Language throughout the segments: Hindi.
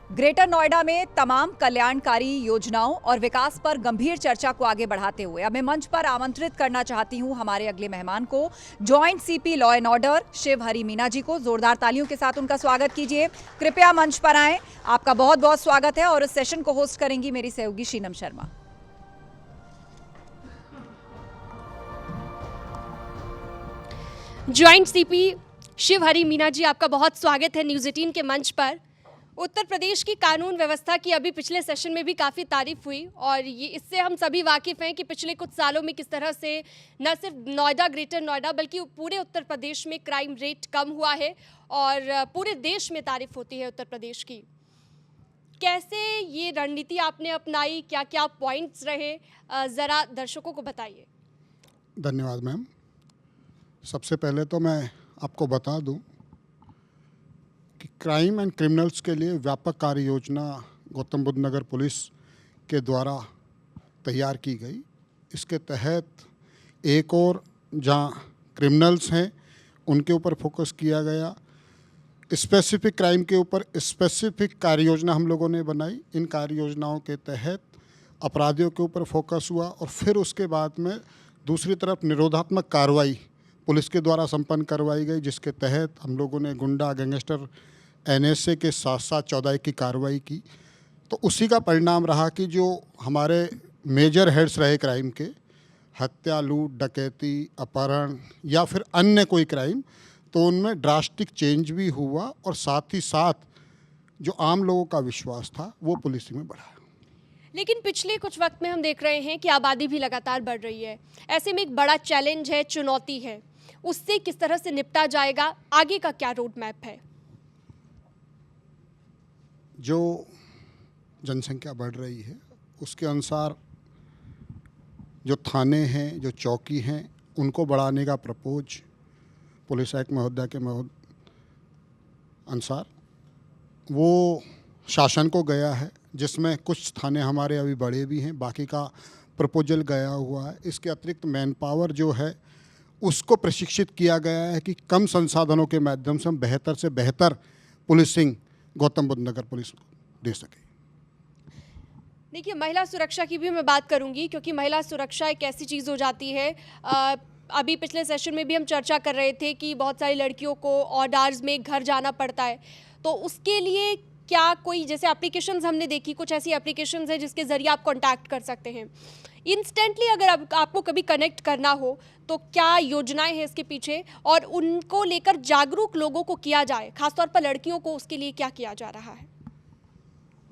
ग्रेटर नोएडा में तमाम कल्याणकारी योजनाओं और विकास पर गंभीर चर्चा को आगे बढ़ाते हुए अब मैं मंच पर आमंत्रित करना चाहती हूं हमारे अगले मेहमान को, joint CP law and order Shiv Hari Meena ji को। जोरदार तालियों के साथ उनका स्वागत कीजिए। कृपया मंच पर आएं। आपका बहुत बहुत स्वागत है और इस सेशन को होस्ट करेंगी मेरी सहयोगी शीनम शर्मा। जॉइंट सीपी शिव हरि मीना जी, आपका बहुत स्वागत है न्यूज़ 18 के मंच पर। उत्तर प्रदेश की कानून व्यवस्था की अभी पिछले सेशन में भी काफ़ी तारीफ हुई और ये इससे हम सभी वाकिफ़ हैं कि पिछले कुछ सालों में किस तरह से न सिर्फ नोएडा, ग्रेटर नोएडा, बल्कि पूरे उत्तर प्रदेश में क्राइम रेट कम हुआ है और पूरे देश में तारीफ होती है उत्तर प्रदेश की। कैसे ये रणनीति आपने अपनाई, क्या क्या पॉइंट्स रहे, ज़रा दर्शकों को बताइए। धन्यवाद मैम। सबसे पहले तो मैं आपको बता दूं कि क्राइम एंड क्रिमिनल्स के लिए व्यापक कार्य योजना गौतम बुद्ध नगर पुलिस के द्वारा तैयार की गई। इसके तहत एक और जहां क्रिमिनल्स हैं उनके ऊपर फोकस किया गया, स्पेसिफिक क्राइम के ऊपर स्पेसिफिक कार्य योजना हम लोगों ने बनाई। इन कार्य योजनाओं के तहत अपराधियों के ऊपर फोकस हुआ और फिर उसके बाद में दूसरी तरफ निरोधात्मक कार्रवाई पुलिस के द्वारा संपन्न करवाई गई, जिसके तहत हम लोगों ने गुंडा गैंगस्टर एनएसए के साथ साथ 14 की कार्रवाई की। तो उसी का परिणाम रहा कि जो हमारे मेजर हेड्स रहे क्राइम के, हत्या, लूट, डकैती, अपहरण या फिर अन्य कोई क्राइम, तो उनमें ड्रास्टिक चेंज भी हुआ और साथ ही साथ जो आम लोगों का विश्वास था वो पुलिस में बढ़ा। लेकिन पिछले कुछ वक्त में हम देख रहे हैं कि आबादी भी लगातार बढ़ रही है। ऐसे में एक बड़ा चैलेंज है, चुनौती है, उससे किस तरह से निपटा जाएगा, आगे का क्या रोड मैप है? जो जनसंख्या बढ़ रही है उसके अनुसार जो थाने हैं, जो चौकी हैं, उनको बढ़ाने का प्रपोज पुलिस एक्ट महोदया के अनुसार वो शासन को गया है, जिसमें कुछ थाने हमारे अभी बड़े भी हैं, बाकी का प्रपोजल गया हुआ है। इसके अतिरिक्त मैन पावर जो है उसको प्रशिक्षित किया गया है कि कम संसाधनों के माध्यम से हम बेहतर से बेहतर पुलिसिंग गौतम बुद्ध नगर पुलिस को दे सके। देखिए, महिला सुरक्षा की भी मैं बात करूंगी, क्योंकि महिला सुरक्षा एक ऐसी चीज़ हो जाती है। अभी पिछले सेशन में भी हम चर्चा कर रहे थे कि बहुत सारी लड़कियों को ऑर्डर्स में घर जाना पड़ता है, तो उसके लिए क्या कोई, जैसे एप्लीकेशंस हमने देखी, कुछ ऐसी एप्लीकेशंस है जिसके ज़रिए आप कांटेक्ट कर सकते हैं इंस्टेंटली। अगर आपको कभी कनेक्ट करना हो तो क्या योजनाएं हैं इसके पीछे और उनको लेकर जागरूक लोगों को किया जाए, खासतौर पर लड़कियों को, उसके लिए क्या किया जा रहा है?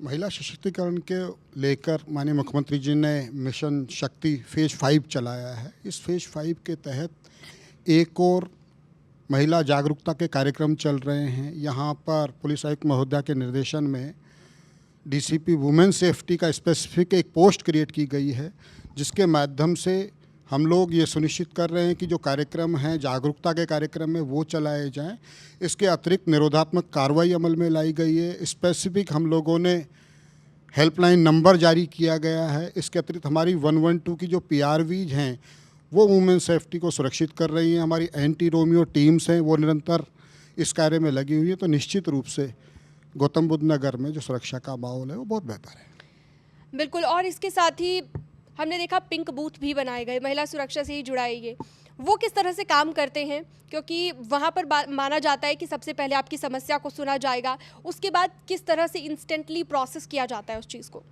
महिला सशक्तिकरण के लेकर माननीय मुख्यमंत्री जी ने मिशन शक्ति फेज़ 5 चलाया है। इस फेज़ 5 के तहत एक और महिला जागरूकता के कार्यक्रम चल रहे हैं। यहाँ पर पुलिस आयुक्त महोदया के निर्देशन में डीसीपी वुमेन सेफ्टी का स्पेसिफिक एक पोस्ट क्रिएट की गई है, जिसके माध्यम से हम लोग ये सुनिश्चित कर रहे हैं कि जो कार्यक्रम हैं जागरूकता के कार्यक्रम में वो चलाए जाएं। इसके अतिरिक्त निरोधात्मक कार्रवाई अमल में लाई गई है। स्पेसिफिक हम लोगों ने हेल्पलाइन नंबर जारी किया गया है। इसके अतिरिक्त हमारी 112 की जो पीआरवीज हैं वो वुमेन सेफ्टी को सुरक्षित कर रही हैं। हमारी एंटी रोमियो टीम्स हैं वो निरंतर इस कार्य में लगी हुई है। तो निश्चित रूप से गौतम बुद्ध नगर में जो सुरक्षा का माहौल है वो बहुत बेहतर है। बिल्कुल। और इसके साथ ही हमने देखा पिंक बूथ भी बनाए गए, महिला सुरक्षा से ही जुड़ा है ये। वो किस तरह से काम करते हैं? क्योंकि वहाँ पर माना जाता है कि सबसे पहले आपकी समस्या को सुना जाएगा, उसके बाद किस तरह से इंस्टेंटली प्रोसेस किया जाता है उस चीज़ को।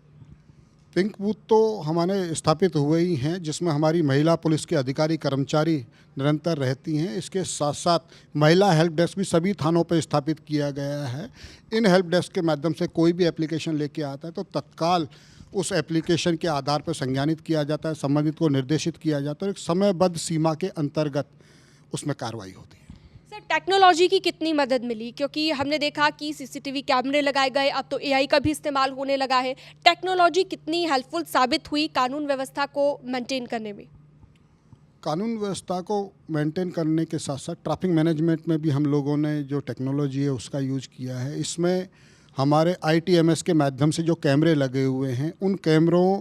पिंक बूथ तो हमारे स्थापित हुए ही हैं, जिसमें हमारी महिला पुलिस के अधिकारी कर्मचारी निरंतर रहती हैं। इसके साथ साथ महिला हेल्प डेस्क भी सभी थानों पर स्थापित किया गया है। इन हेल्प डेस्क के माध्यम से कोई भी एप्लीकेशन लेके आता है तो तत्काल उस एप्लीकेशन के आधार पर संज्ञानित किया जाता है, संबंधित को निर्देशित किया जाता है, एक समयबद्ध सीमा के अंतर्गत उसमें कार्रवाई होती है। सर, टेक्नोलॉजी की कितनी मदद मिली? क्योंकि हमने देखा कि सीसीटीवी कैमरे लगाए गए, अब तो एआई का भी इस्तेमाल होने लगा है। टेक्नोलॉजी कितनी हेल्पफुल साबित हुई कानून व्यवस्था को मेंटेन करने में? कानून व्यवस्था को मेंटेन करने के साथ साथ ट्रैफिक मैनेजमेंट में भी हम लोगों ने जो टेक्नोलॉजी है उसका यूज किया है। इसमें हमारे ITMS के माध्यम से जो कैमरे लगे हुए हैं उन कैमरों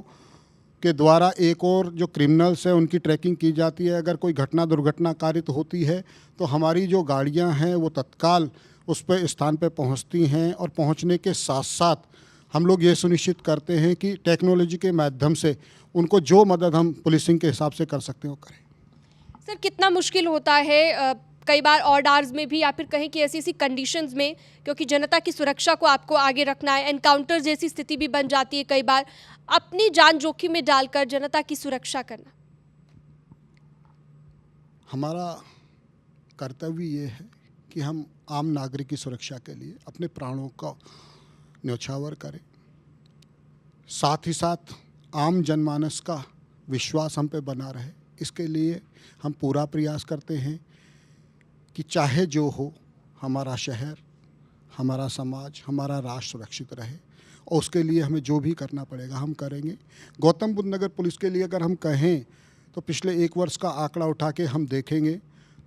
के द्वारा एक और जो क्रिमिनल्स हैं उनकी ट्रैकिंग की जाती है। अगर कोई घटना दुर्घटना कारित होती है तो हमारी जो गाड़ियां हैं वो तत्काल उस पे स्थान पे पहुंचती हैं और पहुंचने के साथ साथ हम लोग ये सुनिश्चित करते हैं कि टेक्नोलॉजी के माध्यम से उनको जो मदद हम पुलिसिंग के हिसाब से कर सकते हैं वो करें। सर कितना मुश्किल होता है कई बार ऑड आवर्स में भी या फिर कहें कि ऐसी ऐसी कंडीशंस में, क्योंकि जनता की सुरक्षा को आपको आगे रखना है, एनकाउंटर जैसी स्थिति भी बन जाती है कई बार, अपनी जान जोखिम में डालकर जनता की सुरक्षा करना। हमारा कर्तव्य ये है कि हम आम नागरिक की सुरक्षा के लिए अपने प्राणों का न्यौछावर करें, साथ ही साथ आम जनमानस का विश्वास हम पे बना रहे। इसके लिए हम पूरा प्रयास करते हैं कि चाहे जो हो, हमारा शहर, हमारा समाज, हमारा राष्ट्र सुरक्षित रहे, और उसके लिए हमें जो भी करना पड़ेगा हम करेंगे। गौतम बुद्ध नगर पुलिस के लिए अगर हम कहें तो पिछले 1 वर्ष का आंकड़ा उठा के हम देखेंगे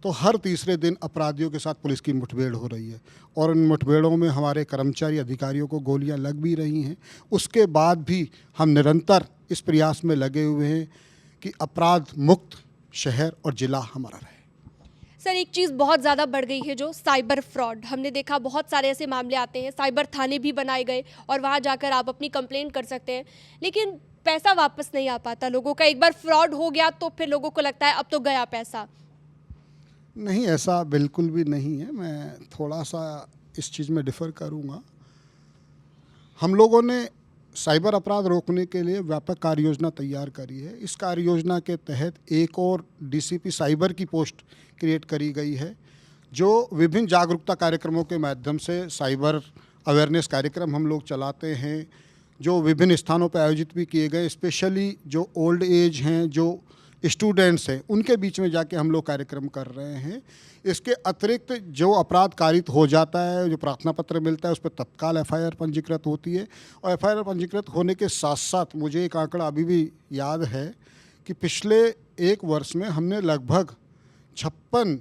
तो हर तीसरे दिन अपराधियों के साथ पुलिस की मुठभेड़ हो रही है, और उन मुठभेड़ों में हमारे कर्मचारी अधिकारियों को गोलियां लग भी रही हैं। उसके बाद भी हम निरंतर इस प्रयास में लगे हुए हैं कि अपराध मुक्त शहर और ज़िला हमारा रहे। सर एक चीज़ बहुत ज़्यादा बढ़ गई है जो साइबर फ्रॉड, हमने देखा बहुत सारे ऐसे मामले आते हैं, साइबर थाने भी बनाए गए और वहाँ जाकर आप अपनी कंप्लेंट कर सकते हैं, लेकिन पैसा वापस नहीं आ पाता लोगों का। एक बार फ्रॉड हो गया तो फिर लोगों को लगता है अब तो गया पैसा। नहीं, ऐसा बिल्कुल भी नहीं है। मैं थोड़ा सा इस चीज़ में डिफ़र करूँगा। हम लोगों ने साइबर अपराध रोकने के लिए व्यापक कार्य योजना तैयार करी है। इस कार्य योजना के तहत एक और डीसीपी साइबर की पोस्ट क्रिएट करी गई है, जो विभिन्न जागरूकता कार्यक्रमों के माध्यम से साइबर अवेयरनेस कार्यक्रम हम लोग चलाते हैं, जो विभिन्न स्थानों पर आयोजित भी किए गए। स्पेशली जो ओल्ड एज हैं, जो स्टूडेंट्स हैं, उनके बीच में जाके हम लोग कार्यक्रम कर रहे हैं। इसके अतिरिक्त जो अपराध कारित हो जाता है, जो प्रार्थना पत्र मिलता है, उस पर तत्काल एफआईआर पंजीकृत होती है, और एफआईआर पंजीकृत होने के साथ साथ मुझे एक आंकड़ा अभी भी याद है कि पिछले 1 वर्ष में हमने लगभग 56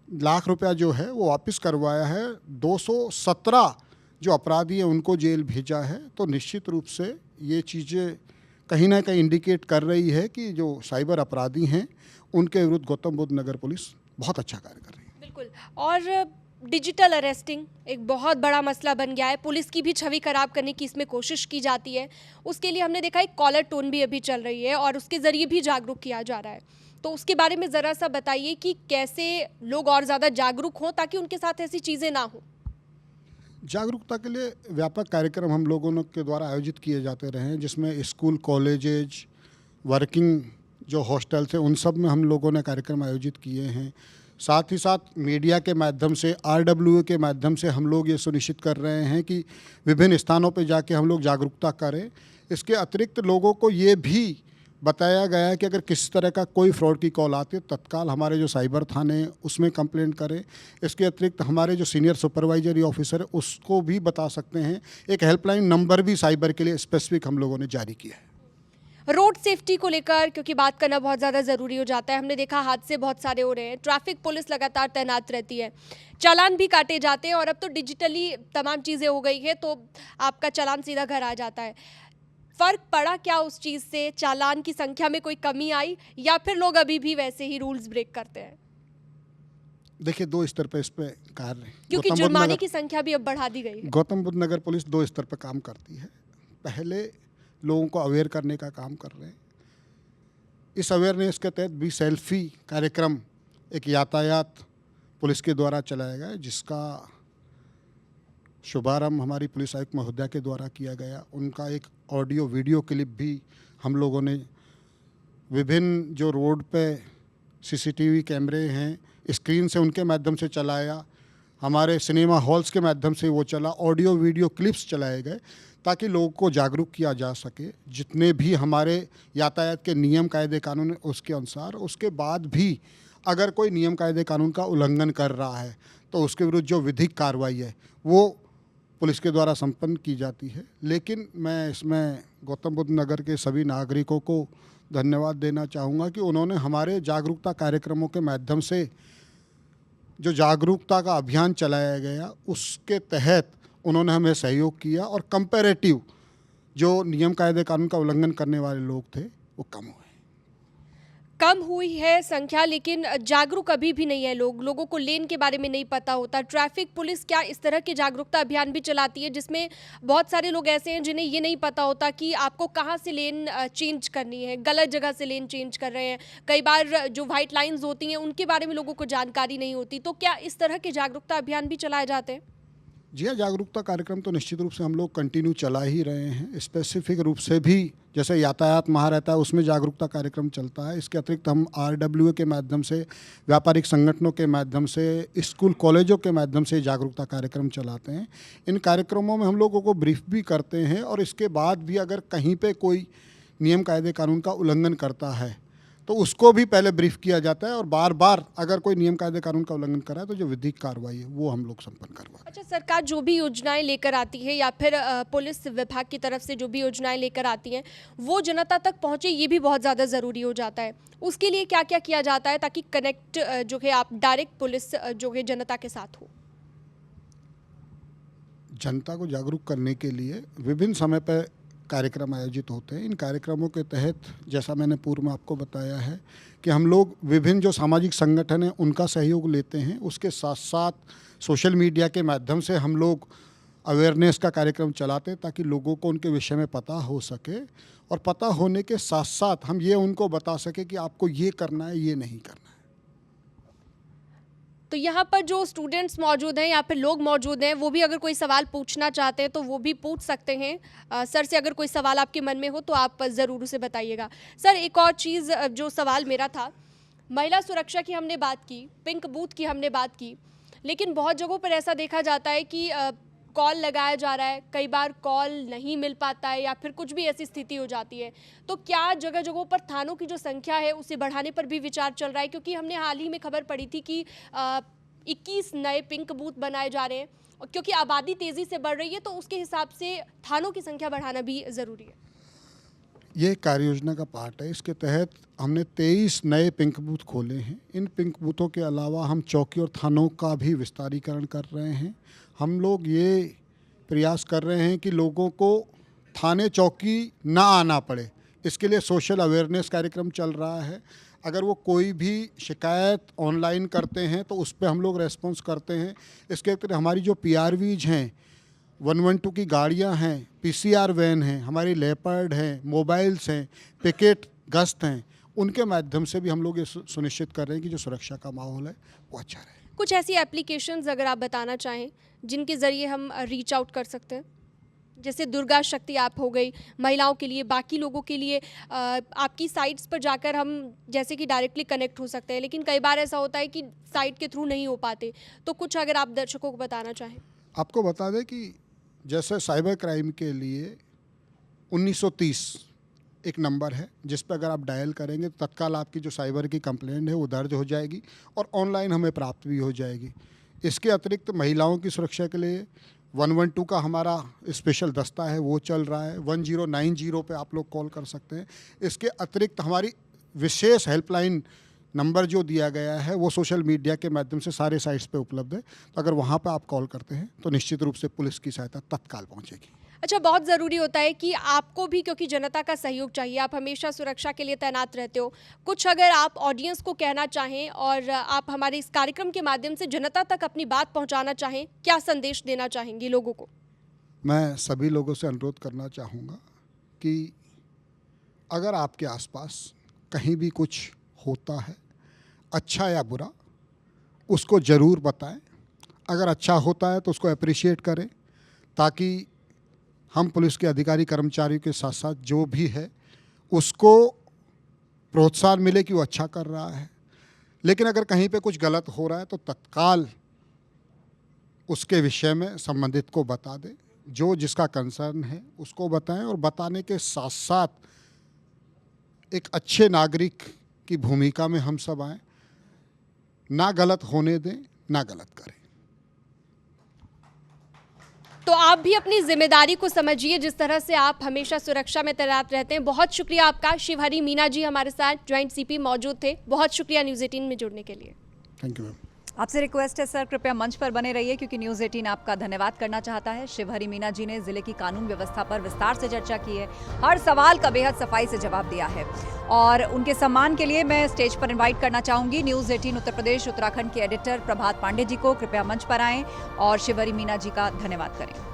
लाख रुपया जो है वो वापस करवाया है। 217 जो अपराधी हैं उनको जेल भेजा है। तो निश्चित रूप से ये चीज़ें कहीं ना कहीं इंडिकेट कर रही है कि जो साइबर अपराधी हैं उनके विरुद्ध गौतम बुद्ध नगर पुलिस बहुत अच्छा कार्य कर रही है। बिल्कुल। और डिजिटल अरेस्टिंग एक बहुत बड़ा मसला बन गया है, पुलिस की भी छवि खराब करने की इसमें कोशिश की जाती है। उसके लिए हमने देखा एक कॉलर टोन भी अभी चल रही है और उसके ज़रिए भी जागरूक किया जा रहा है, तो उसके बारे में ज़रा सा बताइए कि कैसे लोग और ज़्यादा जागरूक हों ताकि उनके साथ ऐसी चीज़ें ना हों। जागरूकता के लिए व्यापक कार्यक्रम हम लोगों के द्वारा आयोजित किए जाते रहे हैं, जिसमें स्कूल, कॉलेजेज, वर्किंग जो हॉस्टल्स हैं, उन सब में हम लोगों ने कार्यक्रम आयोजित किए हैं। साथ ही साथ मीडिया के माध्यम से, RWA के माध्यम से हम लोग ये सुनिश्चित कर रहे हैं कि विभिन्न स्थानों पर जाके हम लोग जागरूकता करें। इसके अतिरिक्त लोगों को ये भी बताया गया है कि अगर किसी तरह का कोई फ्रॉड की कॉल आती है, तत्काल हमारे जो साइबर थाने हैं उसमें कंप्लेंट करें। इसके अतिरिक्त हमारे जो सीनियर सुपरवाइजरी ऑफिसर है उसको भी बता सकते हैं। एक हेल्पलाइन नंबर भी साइबर के लिए स्पेसिफिक हम लोगों ने जारी किया है। रोड सेफ्टी को लेकर क्योंकि बात करना बहुत ज़्यादा ज़रूरी हो जाता है, हमने देखा हादसे बहुत सारे हो रहे हैं, ट्रैफिक पुलिस लगातार तैनात रहती है, चालान भी काटे जाते हैं और अब तो डिजिटली तमाम चीज़ें हो गई है तो आपका चालान सीधा घर आ जाता है। फ़र्क पड़ा क्या उस चीज़ से? चालान की संख्या में कोई कमी आई या फिर लोग अभी भी वैसे ही रूल्स ब्रेक करते हैं? देखिए, 2 स्तर पर इस पे कार्य, क्योंकि जुर्माने की संख्या भी अब बढ़ा दी गई है। गौतम बुद्ध नगर पुलिस 2 स्तर पर काम करती है। पहले लोगों को अवेयर करने का काम कर रहे हैं। इस अवेयरनेस के तहत भी सेल्फी कार्यक्रम एक यातायात पुलिस के द्वारा चलाया गया, जिसका शुभारंभ हमारी पुलिस आयुक्त महोदया के द्वारा किया गया। उनका एक ऑडियो वीडियो क्लिप भी हम लोगों ने विभिन्न जो रोड पे CCTV कैमरे हैं, स्क्रीन से उनके माध्यम से चलाया। हमारे सिनेमा हॉल्स के माध्यम से वो चला, ऑडियो वीडियो क्लिप्स चलाए गए ताकि लोगों को जागरूक किया जा सके। जितने भी हमारे यातायात के नियम कायदे कानून उसके अनुसार, उसके बाद भी अगर कोई नियम कायदे कानून का उल्लंघन कर रहा है तो उसके विरुद्ध जो विधिक कार्रवाई है वो पुलिस के द्वारा संपन्न की जाती है। लेकिन मैं इसमें गौतम बुद्ध नगर के सभी नागरिकों को धन्यवाद देना चाहूँगा कि उन्होंने हमारे जागरूकता कार्यक्रमों के माध्यम से जो जागरूकता का अभियान चलाया गया उसके तहत उन्होंने हमें सहयोग किया और कंपैरेटिव जो नियम कायदे कानून का उल्लंघन करने वाले लोग थे वो कम हुए। कम हुई है संख्या, लेकिन जागरूक अभी भी नहीं है लोगों को लेन के बारे में नहीं पता होता। ट्रैफिक पुलिस क्या इस तरह के जागरूकता अभियान भी चलाती है जिसमें बहुत सारे लोग ऐसे हैं जिन्हें ये नहीं पता होता कि आपको कहाँ से लेन चेंज करनी है, गलत जगह से लेन चेंज कर रहे हैं। कई बार जो वाइट लाइन्स होती हैं उनके बारे में लोगों को जानकारी नहीं होती। तो क्या इस तरह के जागरूकता अभियान भी चलाए जाते हैं? जी हाँ, जागरूकता कार्यक्रम तो निश्चित रूप से हम लोग कंटिन्यू चला ही रहे हैं। स्पेसिफिक रूप से भी जैसे यातायात माह रहता है उसमें जागरूकता कार्यक्रम चलता है। इसके अतिरिक्त हम RWA के माध्यम से, व्यापारिक संगठनों के माध्यम से, स्कूल कॉलेजों के माध्यम से जागरूकता कार्यक्रम चलाते हैं। इन कार्यक्रमों में हम लोगों को ब्रीफ भी करते हैं और इसके बाद भी अगर कहीं पे कोई नियम कायदे कानून का उल्लंघन करता है तो उसको भी पहले ब्रीफ किया जाता है और बार बार अगर कोई नियम कायदे कानून का उल्लंघन करा है तो जो विधिक कार्रवाई है वो हम लोग संपन्न करवाते हैं। अच्छा, सरकार जो भी योजनाएं लेकर आती है या फिर पुलिस विभाग की तरफ से जो भी योजनाएं लेकर आती हैं वो जनता तक पहुंचे, ये भी बहुत ज़्यादा ज़रूरी हो जाता है। उसके लिए क्या क्या किया जाता है ताकि कनेक्ट जो है आप डायरेक्ट पुलिस जो है जनता के साथ हो? जनता को जागरूक करने के लिए विभिन्न समय पर कार्यक्रम आयोजित होते हैं। इन कार्यक्रमों के तहत जैसा मैंने पूर्व में आपको बताया है कि हम लोग विभिन्न जो सामाजिक संगठन हैं उनका सहयोग लेते हैं। उसके साथ साथ सोशल मीडिया के माध्यम से हम लोग अवेयरनेस का कार्यक्रम चलाते हैं ताकि लोगों को उनके विषय में पता हो सके और पता होने के साथ साथ हम ये उनको बता सके कि आपको ये करना है, ये नहीं करना है। तो यहाँ पर जो स्टूडेंट्स मौजूद हैं या फिर लोग मौजूद हैं वो भी अगर कोई सवाल पूछना चाहते हैं तो वो भी पूछ सकते हैं। सर से अगर कोई सवाल आपके मन में हो तो आप ज़रूर उसे बताइएगा। सर, एक और चीज़ जो सवाल मेरा था, महिला सुरक्षा की हमने बात की, पिंक बूथ की हमने बात की, लेकिन बहुत जगहों पर ऐसा देखा जाता है कि कॉल लगाया जा रहा है, कई बार कॉल नहीं मिल पाता है या फिर कुछ भी ऐसी स्थिति हो जाती है। तो क्या जगह जगहों पर थानों की जो संख्या है उसे बढ़ाने पर भी विचार चल रहा है? क्योंकि हमने हाल ही में खबर पड़ी थी कि 21 नए पिंक बूथ बनाए जा रहे हैं और क्योंकि आबादी तेज़ी से बढ़ रही है तो उसके हिसाब से थानों की संख्या बढ़ाना भी ज़रूरी है। ये कार्य योजना का पार्ट है। इसके तहत हमने 23 नए पिंक बूथ खोले हैं। इन पिंक बूथों के अलावा हम चौकी और थानों का भी विस्तारीकरण कर रहे हैं। हम लोग ये प्रयास कर रहे हैं कि लोगों को थाने चौकी ना आना पड़े, इसके लिए सोशल अवेयरनेस कार्यक्रम चल रहा है। अगर वो कोई भी शिकायत ऑनलाइन करते हैं तो उस पर हम लोग रेस्पॉन्स करते हैं। इसके अतिरिक्त हमारी जो PRVs हैं, 112 की गाड़ियां हैं, PCR वैन हैं, हमारी लेपर्ड हैं, मोबाइल्स हैं, पिकेट गश्त हैं, उनके माध्यम से भी हम लोग ये सुनिश्चित कर रहे हैं कि जो सुरक्षा का माहौल है वो अच्छा रहे। कुछ ऐसी एप्लीकेशंस अगर आप बताना चाहें जिनके ज़रिए हम रीच आउट कर सकते हैं, जैसे दुर्गा शक्ति ऐप हो गई महिलाओं के लिए, बाकी लोगों के लिए आपकी साइट्स पर जाकर हम जैसे कि डायरेक्टली कनेक्ट हो सकते हैं, लेकिन कई बार ऐसा होता है कि साइट के थ्रू नहीं हो पाते। तो कुछ अगर आप दर्शकों को बताना चाहें। आपको बता दें कि जैसे साइबर क्राइम के लिए 1930 एक नंबर है जिस पर अगर आप डायल करेंगे तो तत्काल आपकी जो साइबर की कंप्लेंट है वो दर्ज हो जाएगी और ऑनलाइन हमें प्राप्त भी हो जाएगी। इसके अतिरिक्त महिलाओं की सुरक्षा के लिए 112 का हमारा स्पेशल दस्ता है वो चल रहा है। 1090 पे आप लोग कॉल कर सकते हैं। इसके अतिरिक्त हमारी विशेष हेल्पलाइन नंबर जो दिया गया है वो सोशल मीडिया के माध्यम से सारे साइट्स पे उपलब्ध है। तो अगर वहाँ पे आप कॉल करते हैं तो निश्चित रूप से पुलिस की सहायता तत्काल पहुँचेगी। अच्छा, बहुत ज़रूरी होता है कि आपको भी, क्योंकि जनता का सहयोग चाहिए, आप हमेशा सुरक्षा के लिए तैनात रहते हो। कुछ अगर आप ऑडियंस को कहना चाहें और आप हमारे इस कार्यक्रम के माध्यम से जनता तक अपनी बात पहुंचाना चाहें, क्या संदेश देना चाहेंगे लोगों को? मैं सभी लोगों से अनुरोध करना चाहूँगा कि अगर आपके आसपास कहीं भी कुछ होता है, अच्छा या बुरा, उसको ज़रूर बताएं। अगर अच्छा होता है तो उसको अप्रिशिएट करें ताकि हम पुलिस के अधिकारी कर्मचारियों के साथ साथ जो भी है उसको प्रोत्साहन मिले कि वो अच्छा कर रहा है। लेकिन अगर कहीं पे कुछ गलत हो रहा है तो तत्काल उसके विषय में संबंधित को बता दें, जो जिसका कंसर्न है उसको बताएं और बताने के साथ साथ एक अच्छे नागरिक की भूमिका में हम सब आएँ, ना गलत होने दें, ना गलत करें। तो आप भी अपनी जिम्मेदारी को समझिए जिस तरह से आप हमेशा सुरक्षा में तैनात रहते हैं। बहुत शुक्रिया आपका। शिवहरी मीना जी हमारे साथ जॉइंट CP मौजूद थे। बहुत शुक्रिया न्यूज़ 18 में जुड़ने के लिए। Thank you ma'am. आपसे रिक्वेस्ट है सर, कृपया मंच पर बने रहिए क्योंकि न्यूज़ 18 आपका धन्यवाद करना चाहता है। शिवहरी मीना जी ने जिले की कानून व्यवस्था पर विस्तार से चर्चा की है, हर सवाल का बेहद सफाई से जवाब दिया है और उनके सम्मान के लिए मैं स्टेज पर इनवाइट करना चाहूंगी न्यूज़ 18 उत्तर प्रदेश उत्तराखंड के एडिटर प्रभात पांडे जी को। कृपया मंच पर आएं और शिवहरी मीना जी का धन्यवाद करें।